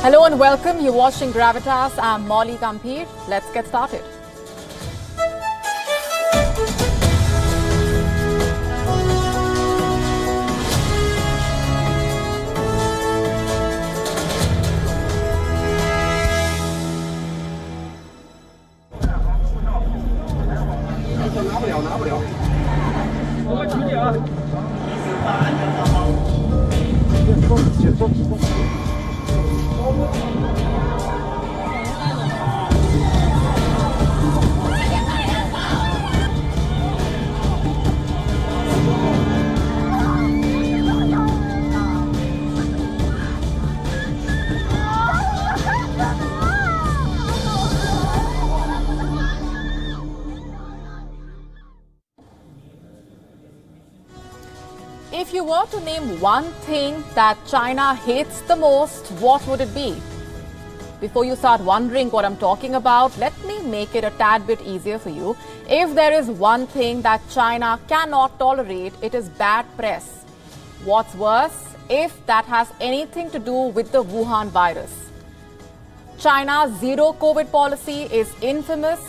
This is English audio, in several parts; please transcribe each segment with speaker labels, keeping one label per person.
Speaker 1: Hello and welcome. You're watching Gravitas. I'm Molly Gambhir. Let's get started. If you were to name one thing that China hates the most, what would it be? Before you start wondering what I'm talking about, let me make it a tad bit easier for you. If there is one thing that China cannot tolerate, it is bad press. What's worse, if that has anything to do with the Wuhan virus. China's zero COVID policy is infamous.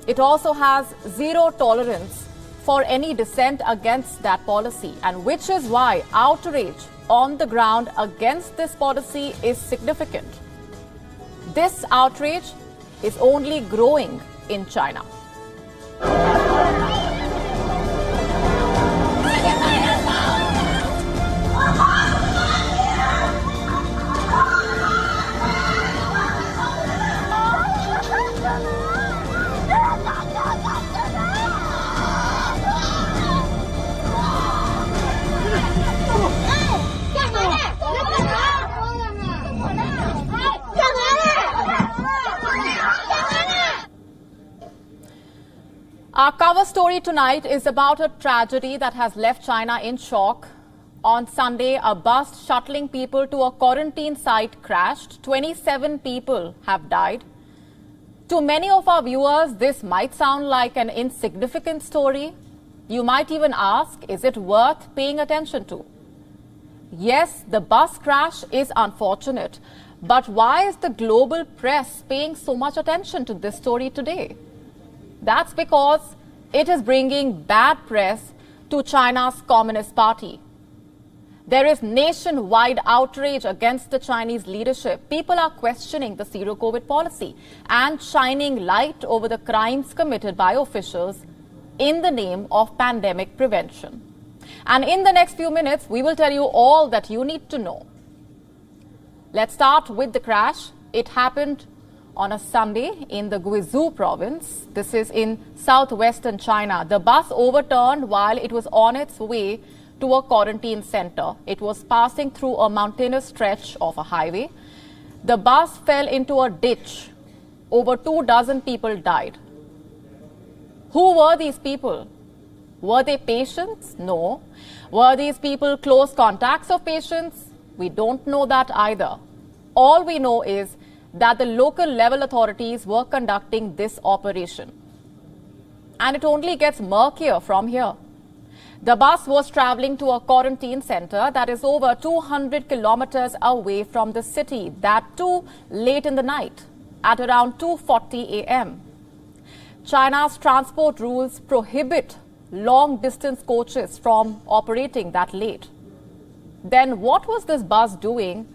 Speaker 1: It also has zero tolerance for any dissent against that policy, and which is why outrage on the ground against this policy is significant. This outrage is only growing in China. Our cover story tonight is about a tragedy that has left China in shock. On Sunday, a bus shuttling people to a quarantine site crashed. 27 people have died. To many of our viewers, this might sound like an insignificant story. You might even ask, is it worth paying attention to? Yes, the bus crash is unfortunate, but why is the global press paying so much attention to this story today? That's because it is bringing bad press to China's Communist Party. There is nationwide outrage against the Chinese leadership. People are questioning the zero COVID policy and shining light over the crimes committed by officials in the name of pandemic prevention. And in the next few minutes, we will tell you all that you need to know. Let's start with the crash. It happened on a Sunday in the Guizhou province. This is in southwestern China. The bus overturned while it was on its way to a quarantine center. It was passing through a mountainous stretch of a highway. The bus fell into a ditch. Over 24 people died. Who were these people? Were they patients? No. Were these people close contacts of patients? We don't know that either. All we know is that the local level authorities were conducting this operation. And it only gets murkier from here. The bus was traveling to a quarantine center that is over 200 kilometers away from the city, that too late in the night, at around 2:40 a.m. China's transport rules prohibit long-distance coaches from operating that late. Then what was this bus doing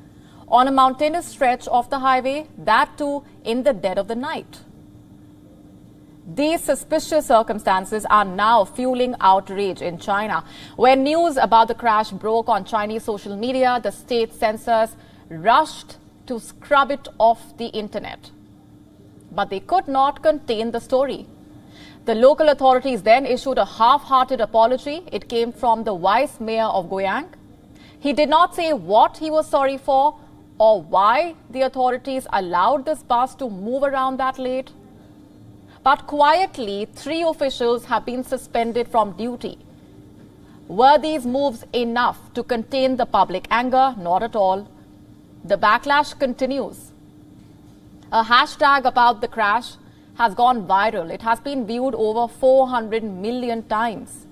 Speaker 1: on a mountainous stretch of the highway, that too in the dead of the night? These suspicious circumstances are now fueling outrage in China. When news about the crash broke on Chinese social media, the state censors rushed to scrub it off the internet. But they could not contain the story. The local authorities then issued a half-hearted apology. It came from the vice mayor of Guiyang. He did not say what he was sorry for or why the authorities allowed this bus to move around that late. But quietly, 3 officials have been suspended from duty. Were these moves enough to contain the public anger? Not at all. The backlash continues. A hashtag about the crash has gone viral. It has been viewed over 400 million times.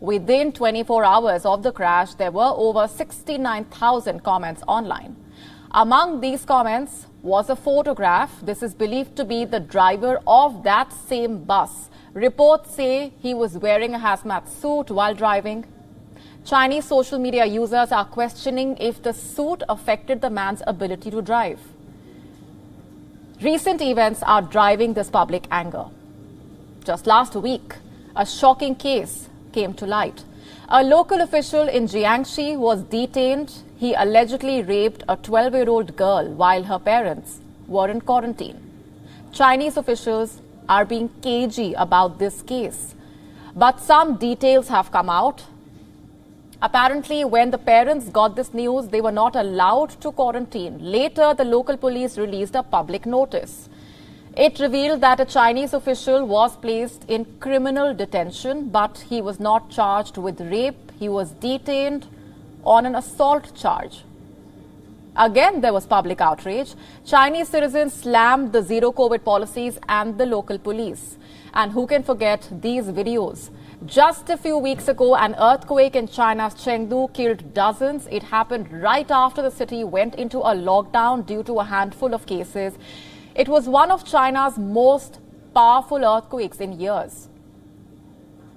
Speaker 1: Within 24 hours of the crash, there were over 69,000 comments online. Among these comments was a photograph. This is believed to be the driver of that same bus. Reports say he was wearing a hazmat suit while driving. Chinese social media users are questioning if the suit affected the man's ability to drive. Recent events are driving this public anger. Just last week, a shocking case came to light. A local official in Jiangxi was detained. He allegedly raped a 12-year-old girl while her parents were in quarantine. Chinese officials are being cagey about this case, but some details have come out. Apparently, when the parents got this news, they were not allowed to quarantine. Later, the local police released a public notice. It revealed that a Chinese official was placed in criminal detention, but he was not charged with rape. He was detained on an assault charge. Again, there was public outrage. Chinese citizens slammed the zero COVID policies and the local police. And who can forget these videos? Just a few weeks ago, an earthquake in China's Chengdu killed dozens. It happened right after the city went into a lockdown due to a handful of cases. It was one of China's most powerful earthquakes in years.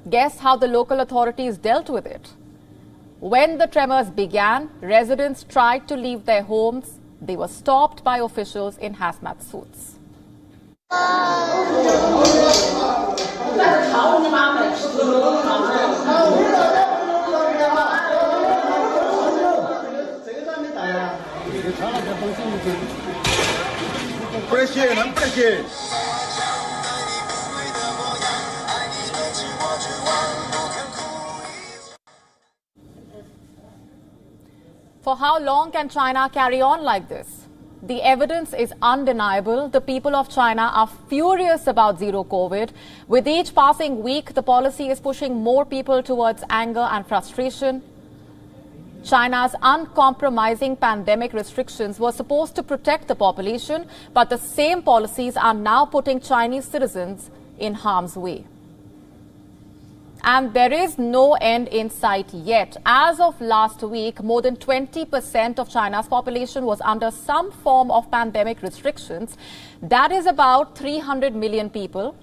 Speaker 1: Guess how the local authorities dealt with it? When the tremors began, residents tried to leave their homes. They were stopped by officials in hazmat suits. For how long can China carry on like this? The evidence is undeniable. The people of China are furious about zero COVID. With each passing week, the policy is pushing more people towards anger and frustration. China's uncompromising pandemic restrictions were supposed to protect the population, but the same policies are now putting Chinese citizens in harm's way. And there is no end in sight yet. As of last week, more than 20% of China's population was under some form of pandemic restrictions. That is about 300 million people.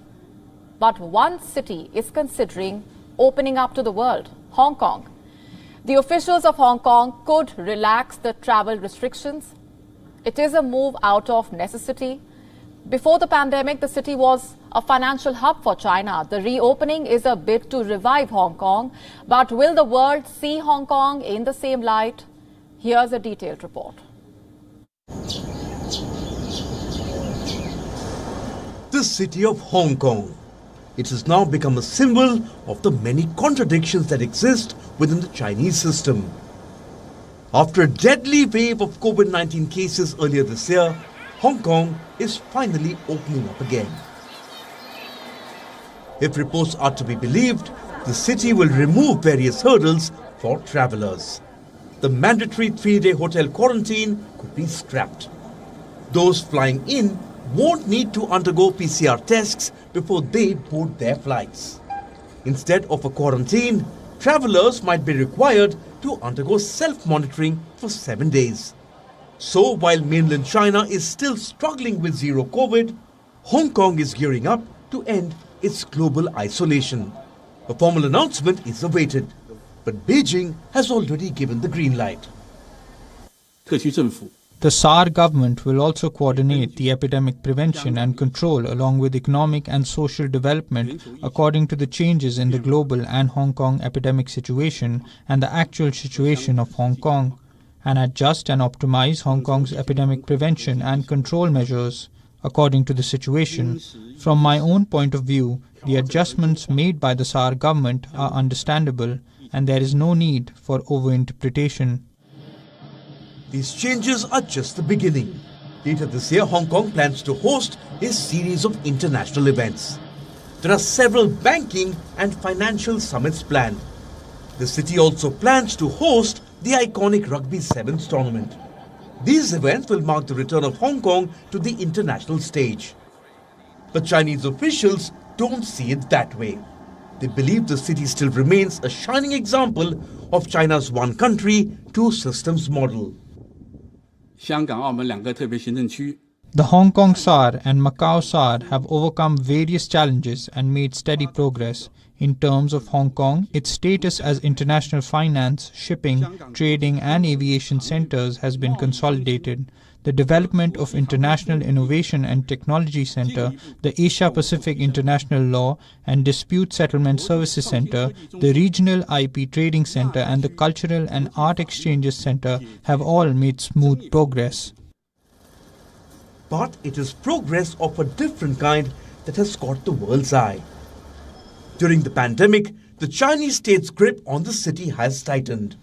Speaker 1: But one city is considering opening up to the world, Hong Kong. The officials of Hong Kong could relax the travel restrictions. It is a move out of necessity. Before the pandemic, the city was a financial hub for China. The reopening is a bid to revive Hong Kong. But will the world see Hong Kong in the same light? Here's a detailed report.
Speaker 2: The city of Hong Kong. It has now become a symbol of the many contradictions that exist within the Chinese system. After a deadly wave of COVID-19 cases earlier this year, Hong Kong is finally opening up again. If reports are to be believed, the city will remove various hurdles for travellers. The mandatory 3-day hotel quarantine could be scrapped. Those flying in won't need to undergo PCR tests before they board their flights. Instead of a quarantine, travellers might be required to undergo self-monitoring for 7 days. So while mainland China is still struggling with zero COVID, Hong Kong is gearing up to end its global isolation. A formal announcement is awaited, but Beijing has already given the green light.
Speaker 3: The SAR government will also coordinate the epidemic prevention and control along with economic and social development according to the changes in the global and Hong Kong epidemic situation and the actual situation of Hong Kong, and adjust and optimize Hong Kong's epidemic prevention and control measures according to the situation. From my own point of view, the adjustments made by the SAR government are understandable and there is no need for overinterpretation.
Speaker 2: These changes are just the beginning. Later this year, Hong Kong plans to host a series of international events. There are several banking and financial summits planned. The city also plans to host the iconic Rugby Sevens tournament. These events will mark the return of Hong Kong to the international stage. But Chinese officials don't see it that way. They believe the city still remains a shining example of China's one country, two systems model.
Speaker 4: 香港、澳门两个特别行政区。
Speaker 3: The Hong Kong SAR and Macau SAR have overcome various challenges and made steady progress. In terms of Hong Kong, its status as international finance, shipping, trading and aviation centers has been consolidated. The development of International Innovation and Technology Center, the Asia-Pacific International Law and Dispute Settlement Services Center, the Regional IP Trading Center and the Cultural and Art Exchanges Center have all made smooth progress.
Speaker 2: But it is progress of a different kind that has caught the world's eye. During the pandemic, the Chinese state's grip on the city has tightened.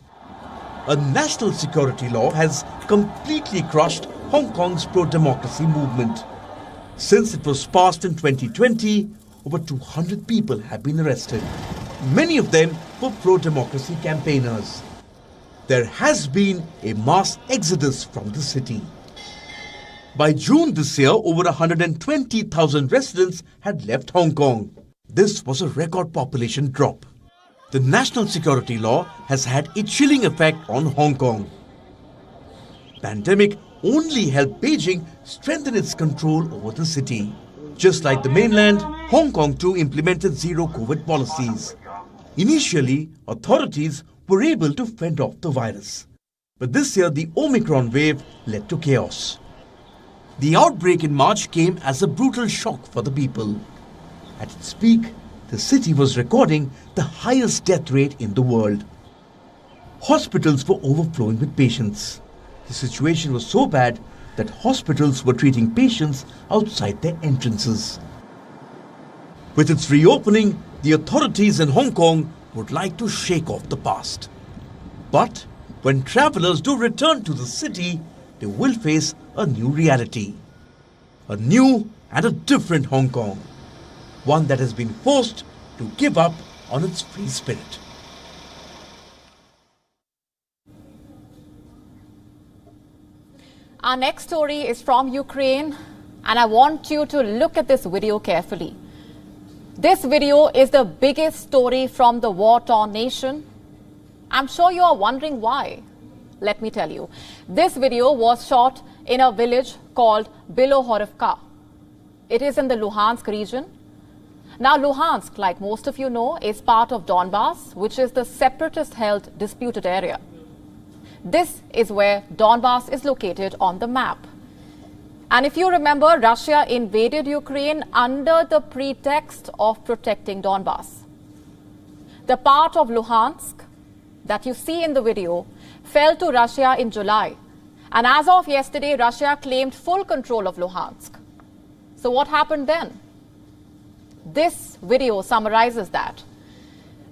Speaker 2: A national security law has completely crushed Hong Kong's pro-democracy movement. Since it was passed in 2020, over 200 people have been arrested. Many of them were pro-democracy campaigners. There has been a mass exodus from the city. By June this year, over 120,000 residents had left Hong Kong. This was a record population drop. The national security law has had a chilling effect on Hong Kong. Pandemic only helped Beijing strengthen its control over the city. Just like the mainland, Hong Kong too implemented zero-COVID policies. Initially, authorities were able to fend off the virus. But this year, the Omicron wave led to chaos. The outbreak in March came as a brutal shock for the people. At its peak, the city was recording the highest death rate in the world. Hospitals were overflowing with patients. The situation was so bad that hospitals were treating patients outside their entrances. With its reopening, the authorities in Hong Kong would like to shake off the past. But when travelers do return to the city, they will face a new reality. A new and a different Hong Kong. One that has been forced to give up on its free spirit.
Speaker 1: Our next story is from Ukraine, and I want you to look at this video carefully. This video is the biggest story from the war-torn nation. I'm sure you are wondering why. Let me tell you. This video was shot in a village called Bilohorivka. It is in the Luhansk region. Now, Luhansk, like most of you know, is part of Donbass, which is the separatist-held disputed area. This is where Donbass is located on the map. And if you remember, Russia invaded Ukraine under the pretext of protecting Donbass. The part of Luhansk that you see in the video fell to Russia in July. And as of yesterday, Russia claimed full control of Luhansk. So what happened then? This video summarizes that.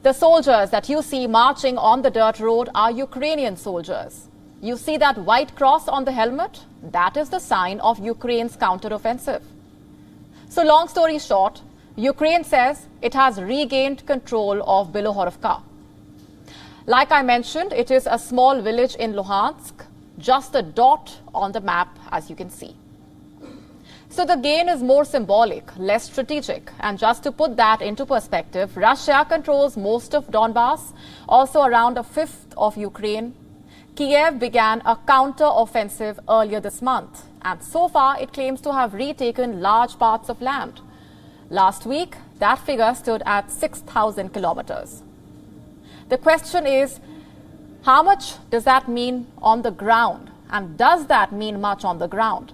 Speaker 1: The soldiers that you see marching on the dirt road are Ukrainian soldiers. You see that white cross on the helmet? That is the sign of Ukraine's counteroffensive. So long story short, Ukraine says it has regained control of Bilohorivka. Like I mentioned, it is a small village in Luhansk, just a dot on the map, as you can see. So the gain is more symbolic, less strategic. And just to put that into perspective, Russia controls most of Donbass, also around a fifth of Ukraine. Kiev began a counter-offensive earlier this month, and so far it claims to have retaken large parts of land. Last week, that figure stood at 6,000 kilometers. The question is, how much does that mean on the ground? And does that mean much on the ground?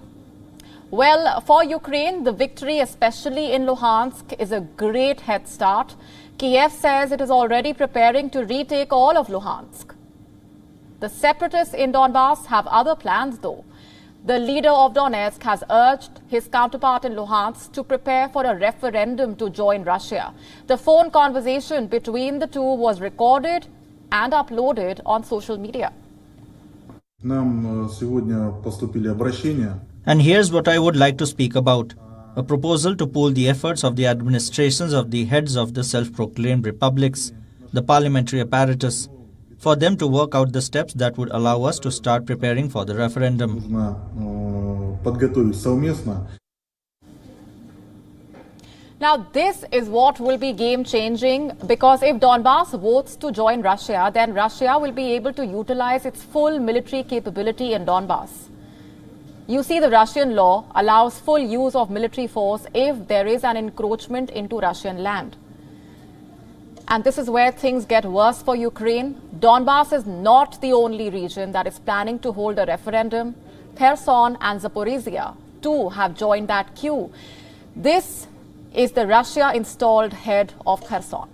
Speaker 1: Well, for Ukraine, the victory, especially in Luhansk, is a great head start. Kiev says it is already preparing to retake all of Luhansk. The separatists in Donbass have other plans, though. The leader of Donetsk has urged his counterpart in Luhansk to prepare for a referendum to join Russia. The phone conversation between the two was recorded and uploaded on social media.
Speaker 5: And here's what I would like to speak about. A proposal to pool the efforts of the administrations of the heads of the self-proclaimed republics, the parliamentary apparatus, for them to work out the steps that would allow us to start preparing for the referendum.
Speaker 1: Now, this is what will be game-changing, because if Donbass votes to join Russia, then Russia will be able to utilize its full military capability in Donbass. You see, the Russian law allows full use of military force if there is an encroachment into Russian land. And this is where things get worse for Ukraine. Donbass is not the only region that is planning to hold a referendum. Kherson and Zaporizhia too have joined that queue. This is the Russia-installed head of Kherson.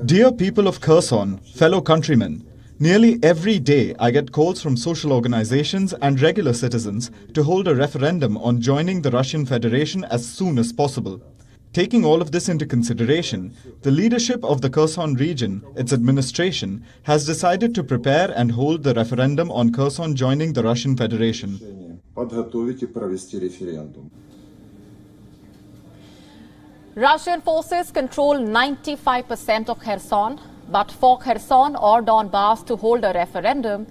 Speaker 6: Dear people of Kherson, fellow countrymen, nearly every day I get calls from social organizations and regular citizens to hold a referendum on joining the Russian Federation as soon as possible. Taking all of this into consideration, the leadership of the Kherson region, its administration, has decided to prepare and hold the referendum on Kherson joining the Russian Federation.
Speaker 1: Russian forces control 95% of Kherson, but for Kherson or Donbass to hold a referendum,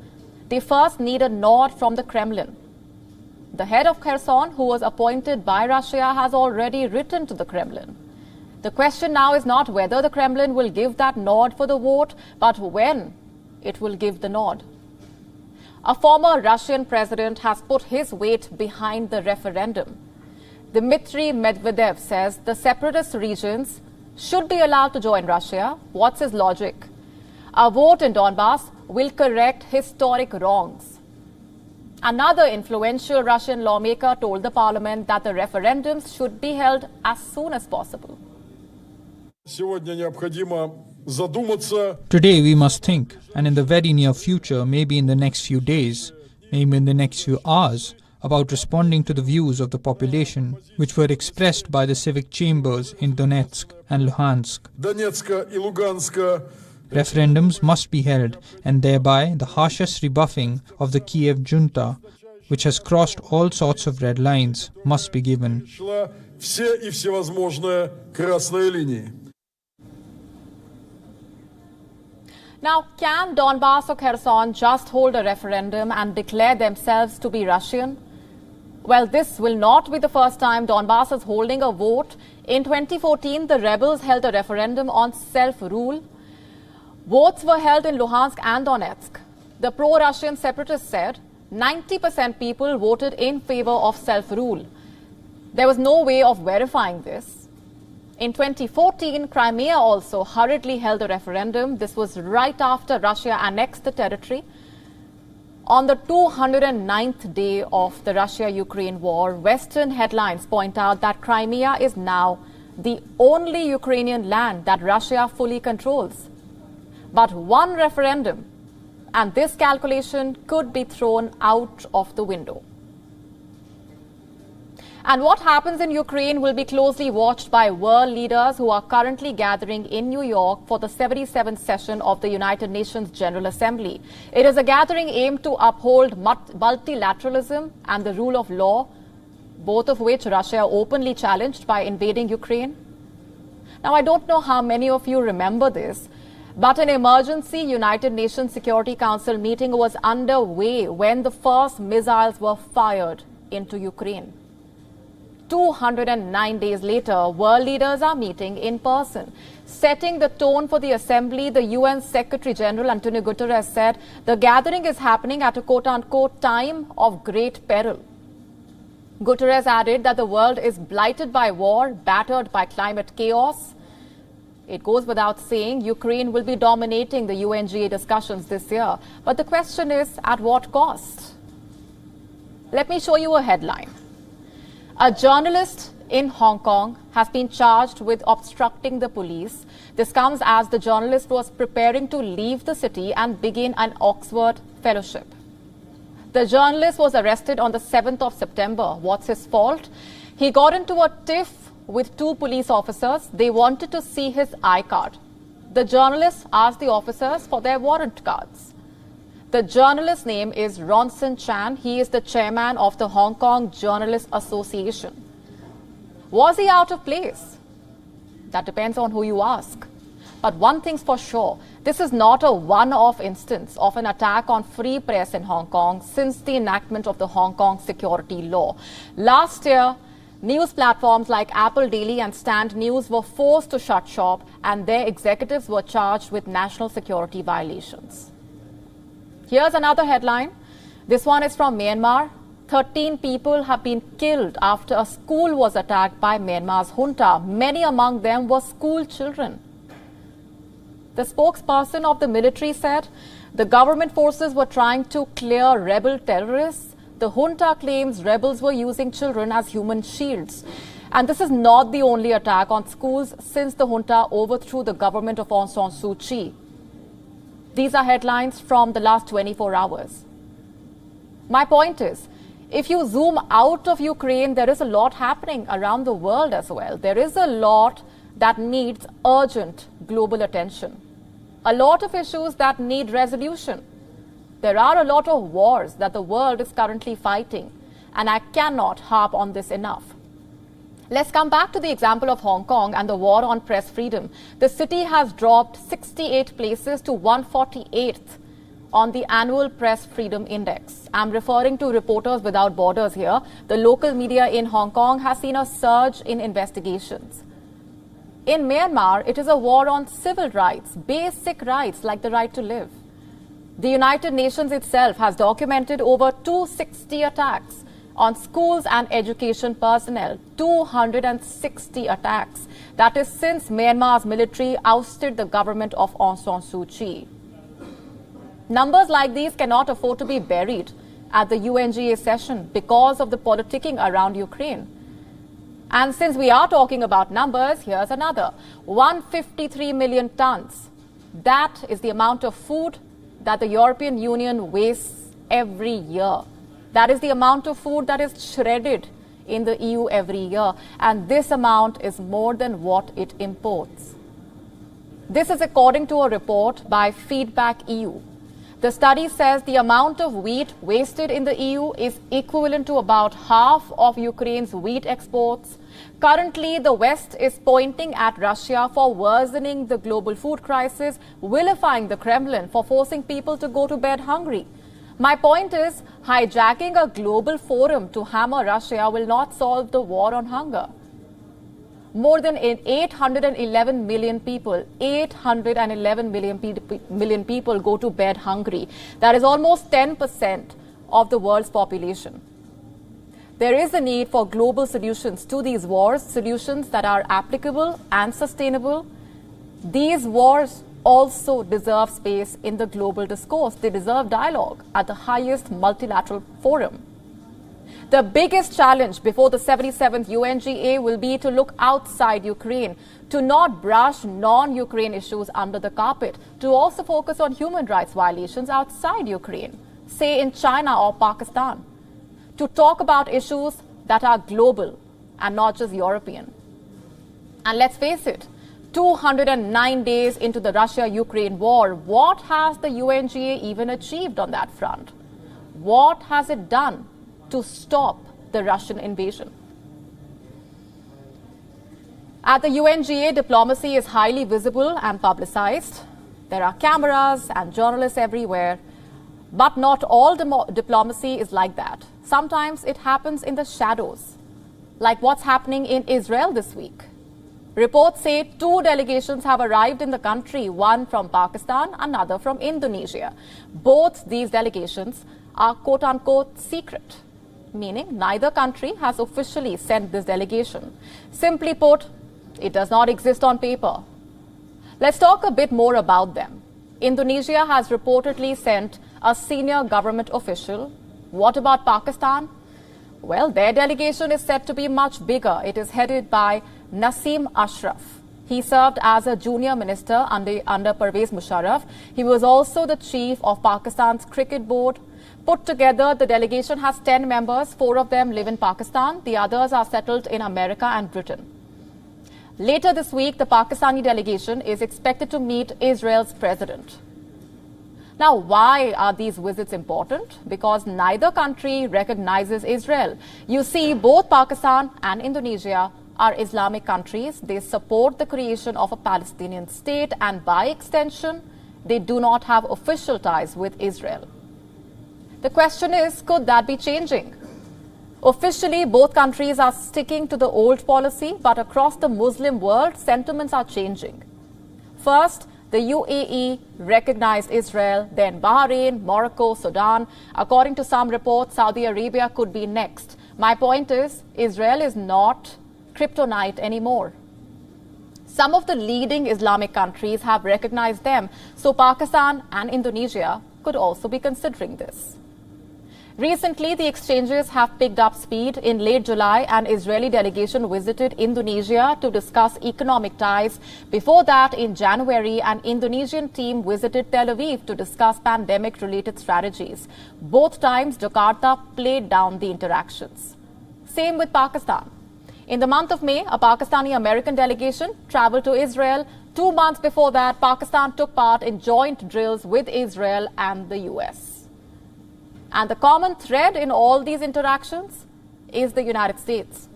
Speaker 1: they first need a nod from the Kremlin. The head of Kherson, who was appointed by Russia, has already written to the Kremlin. The question now is not whether the Kremlin will give that nod for the vote, but when it will give the nod. A former Russian president has put his weight behind the referendum. Dmitry Medvedev says the separatist regions should be allowed to join Russia. What's his logic? A vote in Donbass will correct historic wrongs. Another influential Russian lawmaker told the parliament that the referendums should be held as soon as possible.
Speaker 3: Today we must think, and in the very near future, maybe in the next few days, maybe in the next few hours, about responding to the views of the population which were expressed by the civic chambers in Donetsk and Luhansk. Referendums must be held, and thereby the harshest rebuffing of the Kiev junta, which has crossed all sorts of red lines, must be given.
Speaker 1: Now, can Donbass or Kherson just hold a referendum and declare themselves to be Russian? Well, this will not be the first time Donbass is holding a vote. In 2014, the rebels held a referendum on self-rule. Votes were held in Luhansk and Donetsk. The pro-Russian separatists said 90% people voted in favor of self-rule. There was no way of verifying this. In 2014, Crimea also hurriedly held a referendum. This was right after Russia annexed the territory. On the 209th day of the Russia-Ukraine war, Western headlines point out that Crimea is now the only Ukrainian land that Russia fully controls. But one referendum, and this calculation could be thrown out of the window. And what happens in Ukraine will be closely watched by world leaders who are currently gathering in New York for the 77th session of the United Nations General Assembly. It is a gathering aimed to uphold multilateralism and the rule of law, both of which Russia openly challenged by invading Ukraine. Now, I don't know how many of you remember this, but an emergency United Nations Security Council meeting was underway when the first missiles were fired into Ukraine. 209 days later, world leaders are meeting in person. Setting the tone for the assembly, the UN Secretary General Antonio Guterres said the gathering is happening at a quote-unquote time of great peril. Guterres added that the world is blighted by war, battered by climate chaos. It goes without saying Ukraine will be dominating the UNGA discussions this year. But the question is, at what cost? Let me show you a headline. A journalist in Hong Kong has been charged with obstructing the police. This comes as the journalist was preparing to leave the city and begin an Oxford fellowship. The journalist was arrested on the 7th of September. What's his fault? He got into a tiff with two police officers. They wanted to see his I-card. The journalist asked the officers for their warrant cards. The journalist's name is Ronson Chan. He is the chairman of the Hong Kong Journalists Association. Was he out of place? That depends on who you ask. But one thing's for sure, this is not a one-off instance of an attack on free press in Hong Kong since the enactment of the Hong Kong security law. Last year, news platforms like Apple Daily and Stand News were forced to shut shop and their executives were charged with national security violations. Here's another headline. This one is from Myanmar. 13 people have been killed after a school was attacked by Myanmar's junta. Many among them were school children. The spokesperson of the military said the government forces were trying to clear rebel terrorists. The junta claims rebels were using children as human shields. And this is not the only attack on schools since the junta overthrew the government of Aung San Suu Kyi. These are headlines from the last 24 hours. My point is, if you zoom out of Ukraine, there is a lot happening around the world as well. There is a lot that needs urgent global attention. A lot of issues that need resolution. There are a lot of wars that the world is currently fighting, and I cannot harp on this enough. Let's come back to the example of Hong Kong and the war on press freedom. The city has dropped 68 places to 148th on the annual Press Freedom Index. I'm referring to Reporters Without Borders here. The local media in Hong Kong has seen a surge in investigations. In Myanmar, it is a war on civil rights, basic rights like the right to live. The United Nations itself has documented over 260 attacks on schools and education personnel, 260 attacks. That is since Myanmar's military ousted the government of Aung San Suu Kyi. Numbers like these cannot afford to be buried at the UNGA session because of the politicking around Ukraine. And since we are talking about numbers, here's another. 153 million tons. That is the amount of food that the European Union wastes every year. That is the amount of food that is shredded in the EU every year. And this amount is more than what it imports. This is according to a report by Feedback EU. The study says the amount of wheat wasted in the EU is equivalent to about half of Ukraine's wheat exports. Currently, the West is pointing at Russia for worsening the global food crisis, vilifying the Kremlin for forcing people to go to bed hungry. My point is, hijacking a global forum to hammer Russia will not solve the war on hunger. More than 811 million people, 811 million people go to bed hungry. That is almost 10% of the world's population. There is a need for global solutions to these wars, solutions that are applicable and sustainable. These wars also deserve space in the global discourse. They deserve dialogue at the highest multilateral forum. The biggest challenge before the 77th UNGA will be to look outside Ukraine, to not brush non-Ukraine issues under the carpet, to also focus on human rights violations outside Ukraine, say in China or Pakistan, to talk about issues that are global and not just European. And let's face it, 209 days into the Russia-Ukraine war, what has the UNGA even achieved on that front? What has it done to stop the Russian invasion? At the UNGA, diplomacy is highly visible and publicized. There are cameras and journalists everywhere. But not all diplomacy is like that. Sometimes it happens in the shadows, like what's happening in Israel this week. Reports say 2 delegations have arrived in the country, one from Pakistan, another from Indonesia. Both these delegations are quote-unquote secret, meaning neither country has officially sent this delegation. Simply put, it does not exist on paper. Let's talk a bit more about them. Indonesia has reportedly sent a senior government official. What about Pakistan? Well, their delegation is said to be much bigger. It is headed by Nasim Ashraf. He served as a junior minister under Pervez Musharraf. He was also the chief of Pakistan's cricket board. Put together, the delegation has 10 members. 4 of them live in Pakistan. The others are settled in America and Britain. Later this week, the Pakistani delegation is expected to meet Israel's president. Now, why are these visits important? Because neither country recognizes Israel. You see, both Pakistan and Indonesia are Islamic countries. They support the creation of a Palestinian state, and by extension, they do not have official ties with Israel. The question is, could that be changing? Officially, both countries are sticking to the old policy, but across the Muslim world, sentiments are changing. First, The UAE recognized Israel, then Bahrain, Morocco, Sudan. According to some reports, Saudi Arabia could be next. My point is, Israel is not kryptonite anymore. Some of the leading Islamic countries have recognized them, so Pakistan and Indonesia could also be considering this. Recently, the exchanges have picked up speed. In late July, an Israeli delegation visited Indonesia to discuss economic ties. Before that, in January, an Indonesian team visited Tel Aviv to discuss pandemic-related strategies. Both times, Jakarta played down the interactions. Same with Pakistan. In the month of May, a Pakistani-American delegation traveled to Israel. 2 months before that, Pakistan took part in joint drills with Israel and the US. And the common thread in all these interactions is the United States.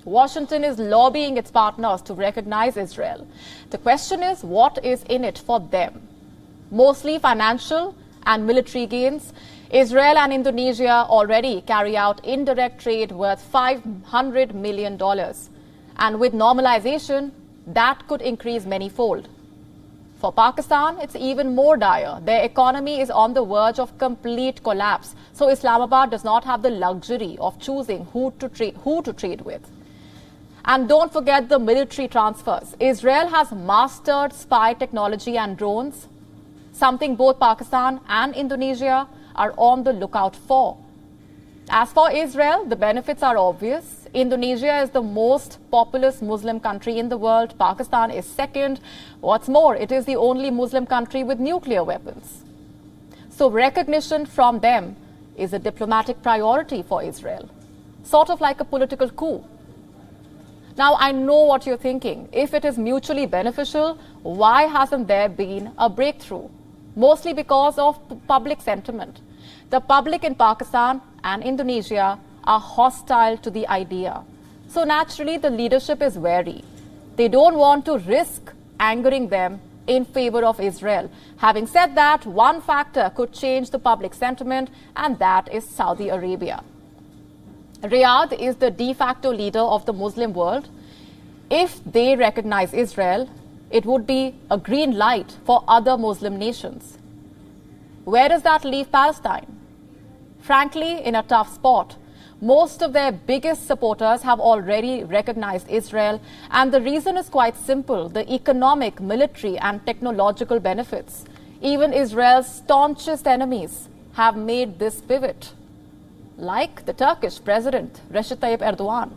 Speaker 1: Washington is lobbying its partners to recognize Israel. The question is, what is in it for them? Mostly financial and military gains. Israel and Indonesia already carry out indirect trade worth $500 million. And with normalization, that could increase many-fold. For Pakistan, it's even more dire. Their economy is on the verge of complete collapse. So Islamabad does not have the luxury of choosing who to trade with. And don't forget the military transfers. Israel has mastered spy technology and drones, something both Pakistan and Indonesia are on the lookout for. As for Israel, the benefits are obvious. Indonesia is the most populous Muslim country in the world. Pakistan is second. What's more, it is the only Muslim country with nuclear weapons. So recognition from them is a diplomatic priority for Israel, sort of like a political coup. Now, I know what you're thinking. If it is mutually beneficial, why hasn't there been a breakthrough? Mostly because of public sentiment. The public in Pakistan and Indonesia are hostile to the idea. So naturally, the leadership is wary. They don't want to risk angering them in favor of Israel. Having said that, one factor could change the public sentiment, and that is Saudi Arabia. Riyadh is the de facto leader of the Muslim world. If they recognize Israel, it would be a green light for other Muslim nations. Where does that leave Palestine? Frankly, in a tough spot. Most of their biggest supporters have already recognized Israel, and the reason is quite simple: the economic, military, and technological benefits. Even Israel's staunchest enemies have made this pivot, like the Turkish President Recep Tayyip Erdogan.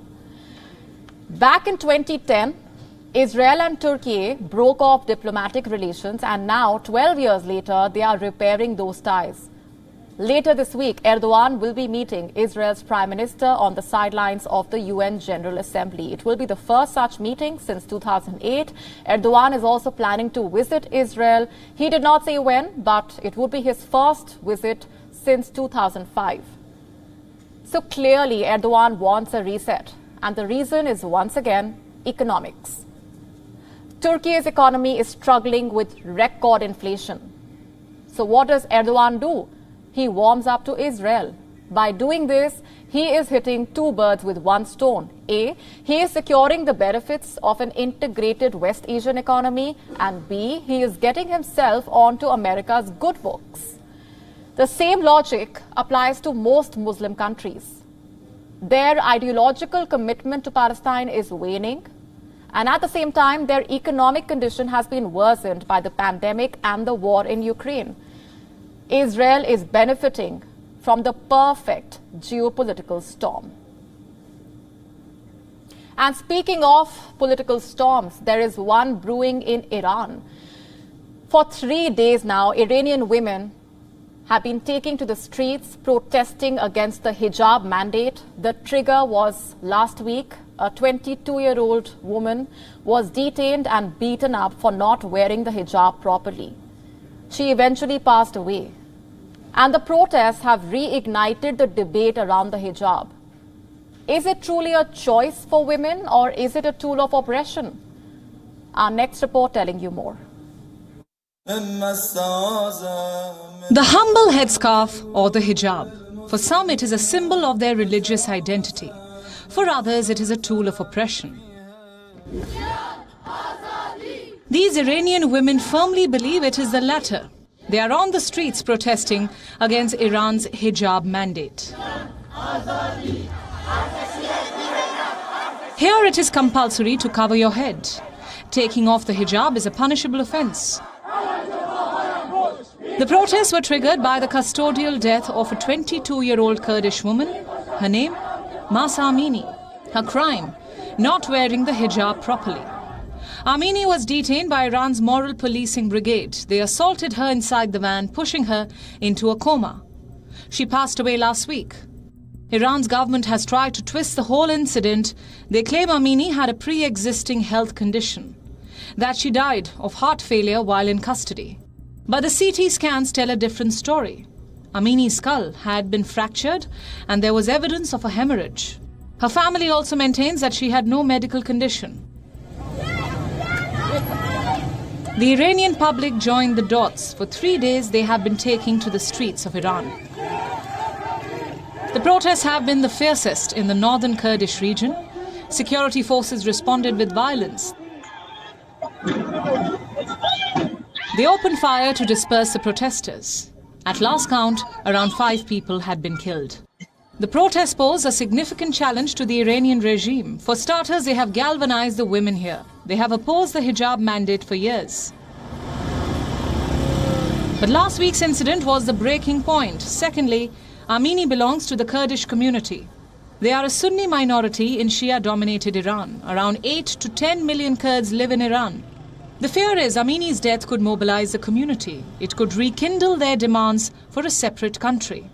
Speaker 1: Back in 2010, Israel and Turkey broke off diplomatic relations, and now, 12 years later, they are repairing those ties. Later this week, Erdogan will be meeting Israel's Prime Minister on the sidelines of the UN General Assembly. It will be the first such meeting since 2008. Erdogan is also planning to visit Israel. He did not say when, but it would be his first visit since 2005. So clearly, Erdogan wants a reset. And the reason is, once again, economics. Turkey's economy is struggling with record inflation. So what does Erdogan do? He warms up to Israel. By doing this, he is hitting two birds with one stone. A, he is securing the benefits of an integrated West Asian economy, and B, he is getting himself onto America's good books. The same logic applies to most Muslim countries. Their ideological commitment to Palestine is waning, and at the same time, their economic condition has been worsened by the pandemic and the war in Ukraine. Israel is benefiting from the perfect geopolitical storm. And speaking of political storms, there is one brewing in Iran. For 3 days now, Iranian women have been taking to the streets protesting against the hijab mandate. The trigger was last week. A 22-year-old woman was detained and beaten up for not wearing the hijab properly. She eventually passed away. And the protests have reignited the debate around the hijab. Is it truly a choice for women, or is it a tool of oppression? Our next report telling you more.
Speaker 7: The humble headscarf, or the hijab. For some, it is a symbol of their religious identity. For others, it is a tool of oppression. These Iranian women firmly believe it is the latter. They are on the streets protesting against Iran's hijab mandate. Here it is compulsory to cover your head. Taking off the hijab is a punishable offence. The protests were triggered by the custodial death of a 22-year-old Kurdish woman. Her name? Mahsa Amini. Her crime? Not wearing the hijab properly. Amini was detained by Iran's moral policing brigade. They assaulted her inside the van, pushing her into a coma. She passed away last week. Iran's government has tried to twist the whole incident. They claim Amini had a pre-existing health condition, that she died of heart failure while in custody. But the CT scans tell a different story. Amini's skull had been fractured and there was evidence of a hemorrhage. Her family also maintains that she had no medical condition. The Iranian public joined the dots. For 3 days they have been taking to the streets of Iran. The protests have been the fiercest in the northern Kurdish region. Security forces responded with violence. They opened fire to disperse the protesters. At last count, around 5 people had been killed. The protests pose a significant challenge to the Iranian regime. For starters, they have galvanized the women here. They have opposed the hijab mandate for years. But last week's incident was the breaking point. Secondly, Amini belongs to the Kurdish community. They are a Sunni minority in Shia-dominated Iran. Around 8 to 10 million Kurds live in Iran. The fear is Amini's death could mobilize the community. It could rekindle their demands for a separate country.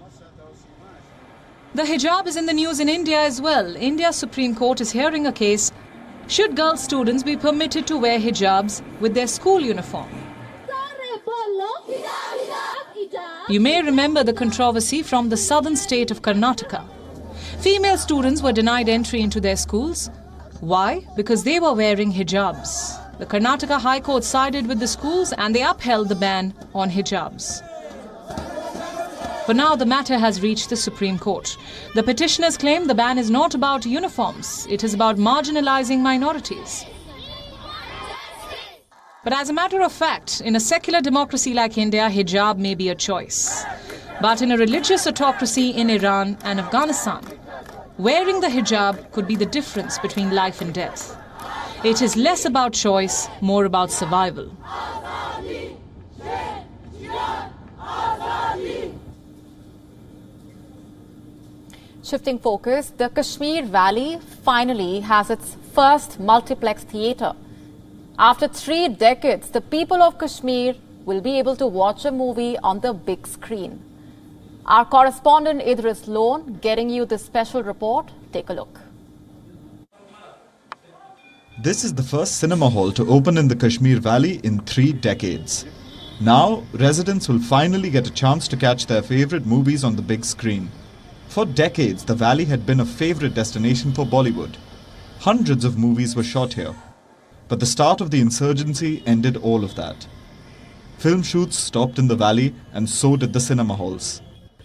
Speaker 7: The hijab is in the news in India as well. India's Supreme Court is hearing a case. Should girl students be permitted to wear hijabs with their school uniform? You may remember the controversy from the southern state of Karnataka. Female students were denied entry into their schools. Why? Because they were wearing hijabs. The Karnataka High Court sided with the schools and they upheld the ban on hijabs. For now, the matter has reached the Supreme Court. The petitioners claim the ban is not about uniforms. It is about marginalizing minorities. But as a matter of fact, in a secular democracy like India, hijab may be a choice. But in a religious autocracy in Iran and Afghanistan, wearing the hijab could be the difference between life and death. It is less about choice, more about survival.
Speaker 1: Shifting focus, the Kashmir Valley finally has its first multiplex theatre. After 3 decades, the people of Kashmir will be able to watch a movie on the big screen. Our correspondent Idris Lone getting you this special report. Take a look.
Speaker 6: This is the first cinema hall to open in the Kashmir Valley in 3 decades. Now, residents will finally get a chance to catch their favorite movies on the big screen. For decades, the valley had been a favorite destination for Bollywood. Hundreds of movies were shot here. But the start of the insurgency ended all of that. Film shoots stopped in the valley and so did the cinema halls.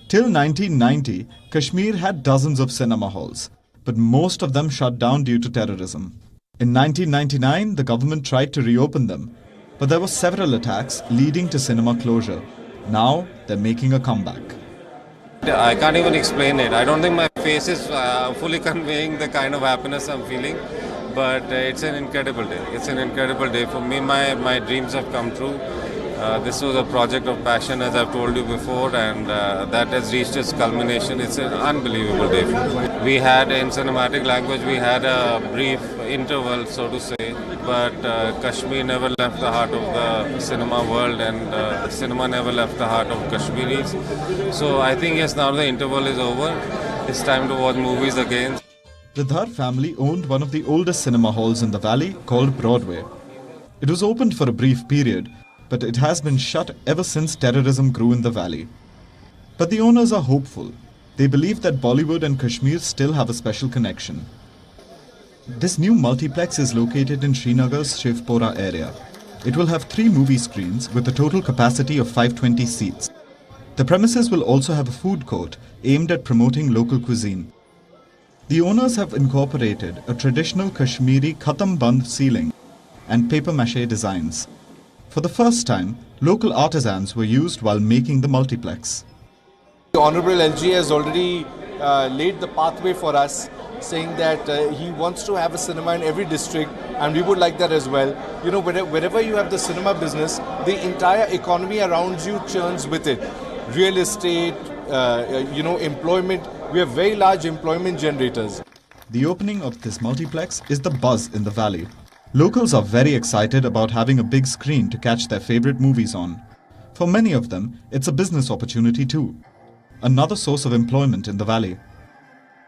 Speaker 6: Till 1990, Kashmir had dozens of cinema halls, but most of them shut down due to terrorism. In 1999, the government tried to reopen them, but there were several attacks leading to cinema closure. Now, they're making a comeback.
Speaker 8: I can't even explain it. I don't think my face is fully conveying the kind of happiness I'm feeling, but it's an incredible day. It's an incredible day. For me, my dreams have come true. This was a project of passion, as I've told you before, and that has reached its culmination. It's an unbelievable day for me. We had, in cinematic language, we had a brief interval, so to say, but Kashmir never left the heart of the cinema world, and cinema never left the heart of Kashmiris. So I think, yes, now the interval is over. It's time to watch movies again.
Speaker 6: The Dhar family owned one of the oldest cinema halls in the valley, called Broadway. It was opened for a brief period, but it has been shut ever since terrorism grew in the valley. But the owners are hopeful. They believe that Bollywood and Kashmir still have a special connection. This new multiplex is located in Srinagar's Shivpora area. It will have 3 movie screens with a total capacity of 520 seats. The premises will also have a food court aimed at promoting local cuisine. The owners have incorporated a traditional Kashmiri Khatam Band ceiling and papier-mâché designs. For the first time, local artisans were used while making the multiplex.
Speaker 9: The Honorable LG has already laid the pathway for us, saying that he wants to have a cinema in every district, and we would like that as well. You know, wherever you have the cinema business, the entire economy around you churns with it. Real estate, employment. We have very large employment generators.
Speaker 6: The opening of this multiplex is the buzz in the valley. Locals are very excited about having a big screen to catch their favorite movies on. For many of them, it's a business opportunity too. Another source of employment in the valley.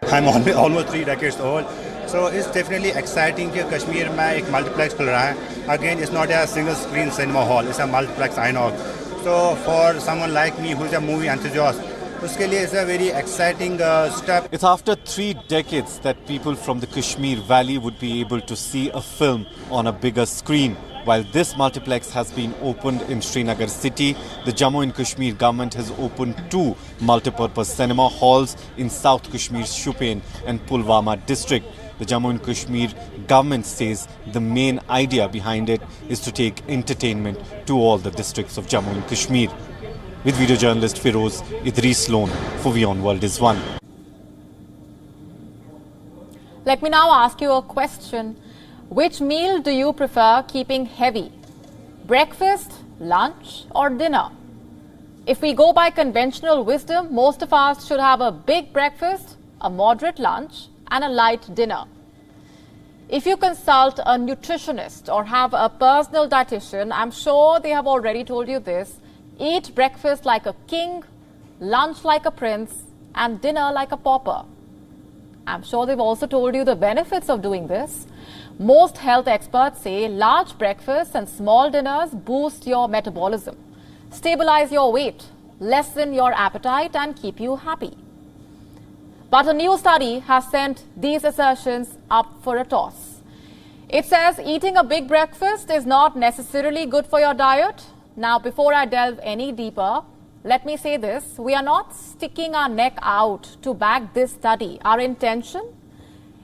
Speaker 10: I'm almost 3 decades old, so it's definitely exciting that Kashmir mein ek multiplex khul raha hai. Again, it's not a single screen cinema hall, it's a multiplex INOX. So for someone like me who's a movie enthusiast, uske liye it's a very exciting step.
Speaker 11: It's after 3 decades that people from the Kashmir Valley would be able to see a film on a bigger screen. While this multiplex has been opened in Srinagar city, the Jammu and Kashmir government has opened 2 multi-purpose cinema halls in South Kashmir's Shupian and Pulwama district. The Jammu and Kashmir government says the main idea behind it is to take entertainment to all the districts of Jammu and Kashmir. With video journalist Firoz Idris Loan for WION World is One.
Speaker 1: Let me now ask you a question. Which meal do you prefer keeping heavy? Breakfast, lunch or dinner? If we go by conventional wisdom, most of us should have a big breakfast, a moderate lunch and a light dinner. If you consult a nutritionist or have a personal dietitian, I'm sure they have already told you this. Eat breakfast like a king, lunch like a prince and dinner like a pauper. I'm sure they've also told you the benefits of doing this. Most health experts say large breakfasts and small dinners boost your metabolism, stabilize your weight, lessen your appetite and keep you happy. But a new study has sent these assertions up for a toss. It says eating a big breakfast is not necessarily good for your diet. Now, before I delve any deeper, let me say this. We are not sticking our neck out to back this study. Our intention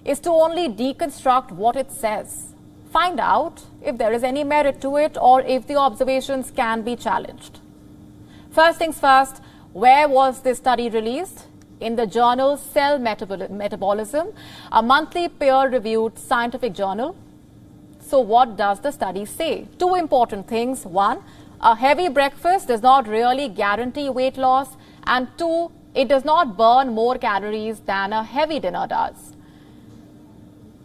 Speaker 1: is to only deconstruct what it says, find out if there is any merit to it or if the observations can be challenged. First things first, where was this study released? In the journal Cell Metabolism, a monthly peer-reviewed scientific journal. So what does the study say? 2 important things. 1, a heavy breakfast does not really guarantee weight loss, and 2, it does not burn more calories than a heavy dinner does.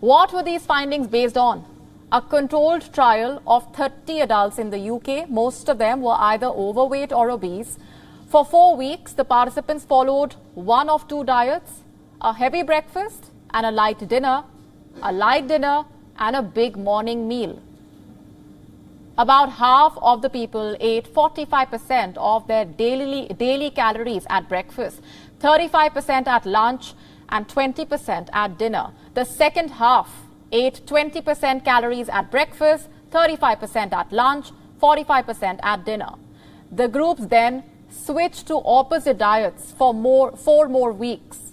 Speaker 1: What were these findings based on? A controlled trial of 30 adults in the UK. Most of them were either overweight or obese. For 4 weeks, the participants followed one of 2 diets, a heavy breakfast and a light dinner and a big morning meal. About half of the people ate 45% of their daily calories at breakfast, 35% at lunch and 20% at dinner. The second half ate 20% calories at breakfast, 35% at lunch, 45% at dinner. The groups then switched to opposite diets for 4 more weeks,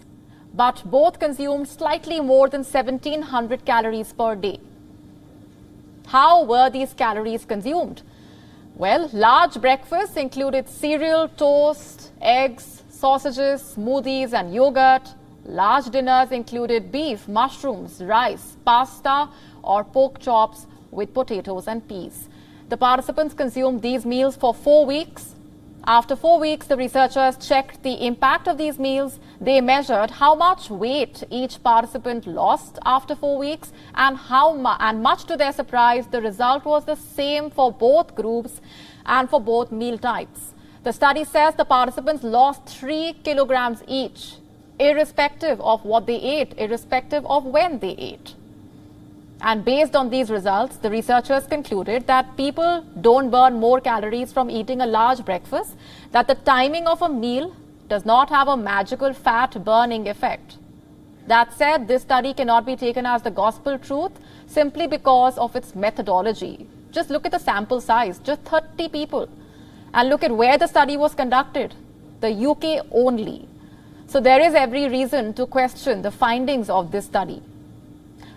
Speaker 1: but both consumed slightly more than 1,700 calories per day. How were these calories consumed? Well, large breakfasts included cereal, toast, eggs, sausages, smoothies and yogurt. Large dinners included beef, mushrooms, rice, pasta or pork chops with potatoes and peas. The participants consumed these meals for 4 weeks. After 4 weeks, the researchers checked the impact of these meals. They measured how much weight each participant lost after 4 weeks and much to their surprise, the result was the same for both groups and for both meal types. The study says the participants lost 3 kilograms each, irrespective of what they ate, irrespective of when they ate. And based on these results, the researchers concluded that people don't burn more calories from eating a large breakfast, that the timing of a meal does not have a magical fat burning effect. That said, this study cannot be taken as the gospel truth simply because of its methodology. Just look at the sample size, just 30 people. And look at where the study was conducted, the UK only. So there is every reason to question the findings of this study.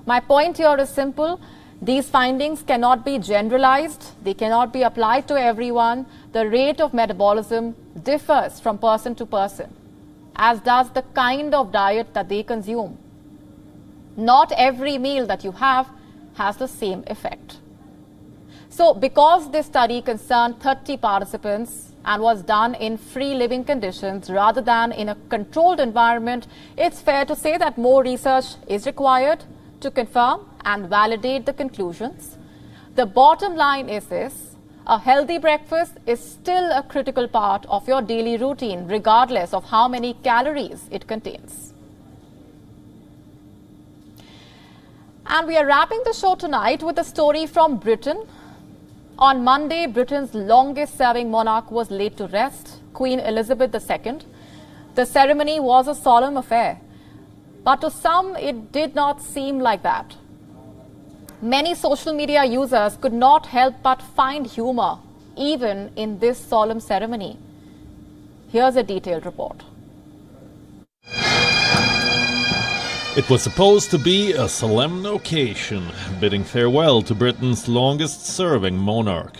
Speaker 1: My point here is simple. These findings cannot be generalized, they cannot be applied to everyone. The rate of metabolism differs from person to person, as does the kind of diet that they consume. Not every meal that you have has the same effect. So, because this study concerned 30 participants and was done in free living conditions rather than in a controlled environment, it's fair to say that more research is required to confirm and validate the conclusions. The bottom line is this: a healthy breakfast is still a critical part of your daily routine, regardless of how many calories it contains. And we are wrapping the show tonight with a story from Britain. On Monday, Britain's longest-serving monarch was laid to rest, Queen Elizabeth II. The ceremony was a solemn affair, but to some it did not seem like that. Many social media users could not help but find humor even in this solemn ceremony. Here's a detailed report.
Speaker 12: It was supposed to be a solemn occasion, bidding farewell to Britain's longest-serving monarch.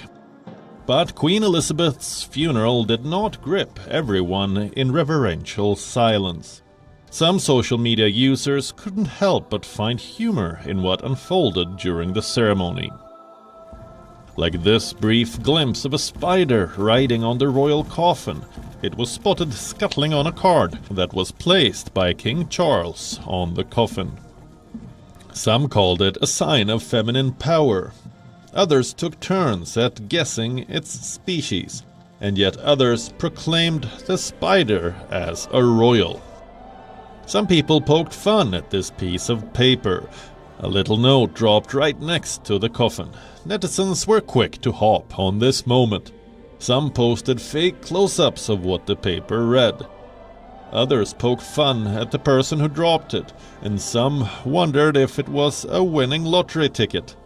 Speaker 12: But Queen Elizabeth's funeral did not grip everyone in reverential silence. Some social media users couldn't help but find humor in what unfolded during the ceremony. Like this brief glimpse of a spider riding on the royal coffin, it was spotted scuttling on a card that was placed by King Charles on the coffin. Some called it a sign of feminine power. Others took turns at guessing its species, and yet others proclaimed the spider as a royal. Some people poked fun at this piece of paper. A little note dropped right next to the coffin. Netizens were quick to hop on this moment. Some posted fake close-ups of what the paper read. Others poked fun at the person who dropped it, and some wondered if it was a winning lottery ticket.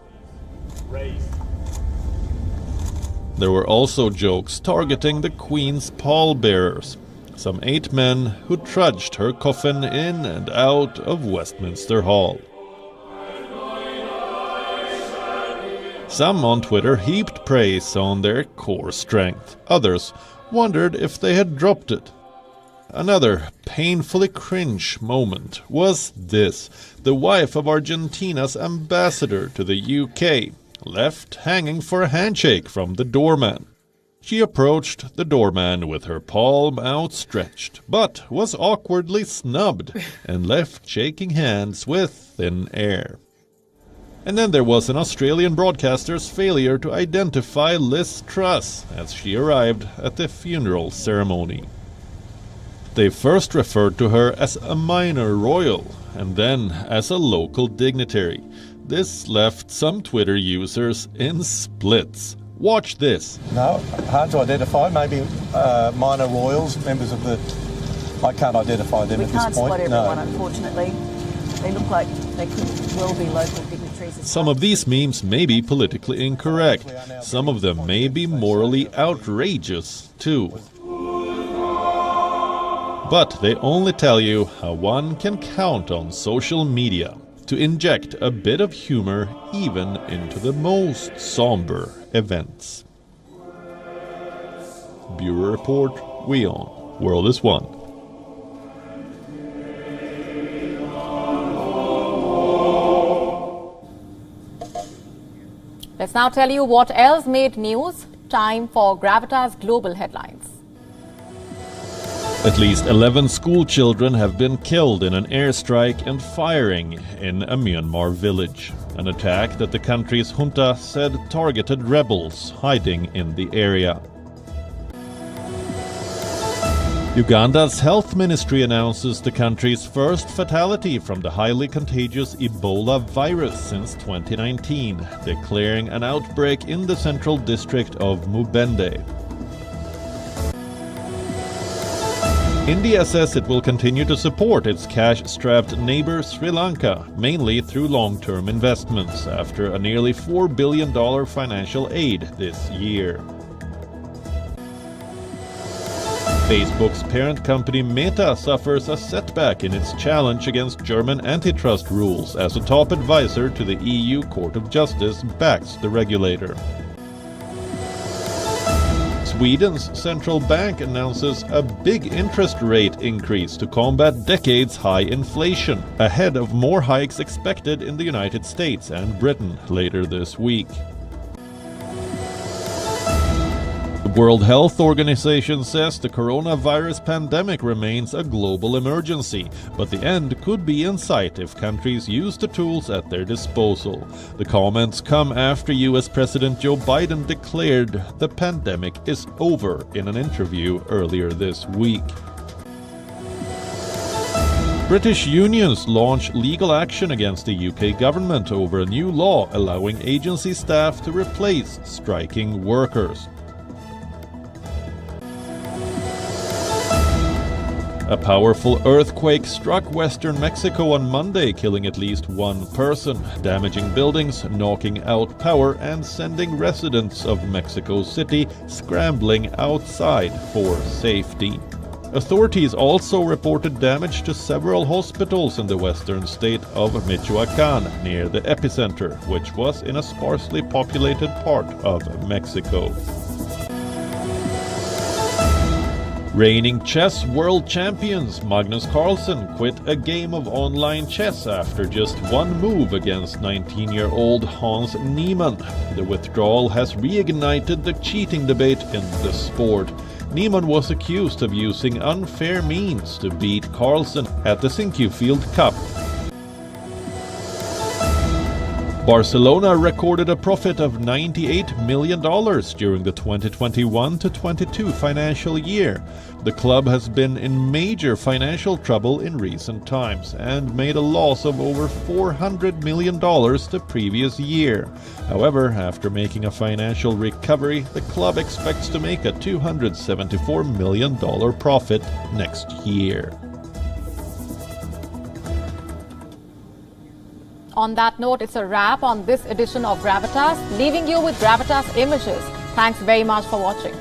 Speaker 12: There were also jokes targeting the Queen's pallbearers, some 8 men who trudged her coffin in and out of Westminster Hall. Some on Twitter heaped praise on their core strength. Others wondered if they had dropped it. Another painfully cringe moment was this: the wife of Argentina's ambassador to the UK, left hanging for a handshake from the doorman. She approached the doorman with her palm outstretched, but was awkwardly snubbed and left shaking hands with thin air. And then there was an Australian broadcaster's failure to identify Liz Truss as she arrived at the funeral ceremony. They first referred to her as a minor royal, and then as a local dignitary. This left some Twitter users in splits. Watch this.
Speaker 13: No, hard to identify. Maybe minor royals, members of the... I can't identify them at this point.
Speaker 14: We can't spot everyone, unfortunately. They look like they could well be local dignitaries.
Speaker 12: Some of these memes may be politically incorrect. Some of them may be morally outrageous, too. But they only tell you how one can count on social media to inject a bit of humor even into the most somber events. Bureau Report, WION, World is One.
Speaker 1: Let's now tell you what else made news. Time for Gravitas Global Headlines.
Speaker 12: At least 11 school children have been killed in an airstrike and firing in a Myanmar village. An attack that the country's junta said targeted rebels hiding in the area. Uganda's health ministry announces the country's first fatality from the highly contagious Ebola virus since 2019, declaring an outbreak in the central district of Mubende. India says it will continue to support its cash-strapped neighbor Sri Lanka, mainly through long-term investments, after a nearly $4 billion financial aid this year. Facebook's parent company Meta suffers a setback in its challenge against German antitrust rules as a top advisor to the EU Court of Justice backs the regulator. Sweden's central bank announces a big interest rate increase to combat decades-high inflation, ahead of more hikes expected in the United States and Britain later this week. The World Health Organization says the coronavirus pandemic remains a global emergency, but the end could be in sight if countries use the tools at their disposal. The comments come after US President Joe Biden declared the pandemic is over in an interview earlier this week. British unions launch legal action against the UK government over a new law allowing agency staff to replace striking workers. A powerful earthquake struck western Mexico on Monday, killing at least one person, damaging buildings, knocking out power, and sending residents of Mexico City scrambling outside for safety. Authorities also reported damage to several hospitals in the western state of Michoacan, near the epicenter, which was in a sparsely populated part of Mexico. Reigning chess world champions Magnus Carlsen quit a game of online chess after just one move against 19-year-old Hans Niemann. The withdrawal has reignited the cheating debate in the sport. Niemann was accused of using unfair means to beat Carlsen at the Sinquefield Cup. Barcelona recorded a profit of $98 million during the 2021-22 financial year. The club has been in major financial trouble in recent times and made a loss of over $400 million the previous year. However, after making a financial recovery, the club expects to make a $274 million profit next year.
Speaker 1: On that note, it's a wrap on this edition of Gravitas, leaving you with Gravitas Images. Thanks very much for watching.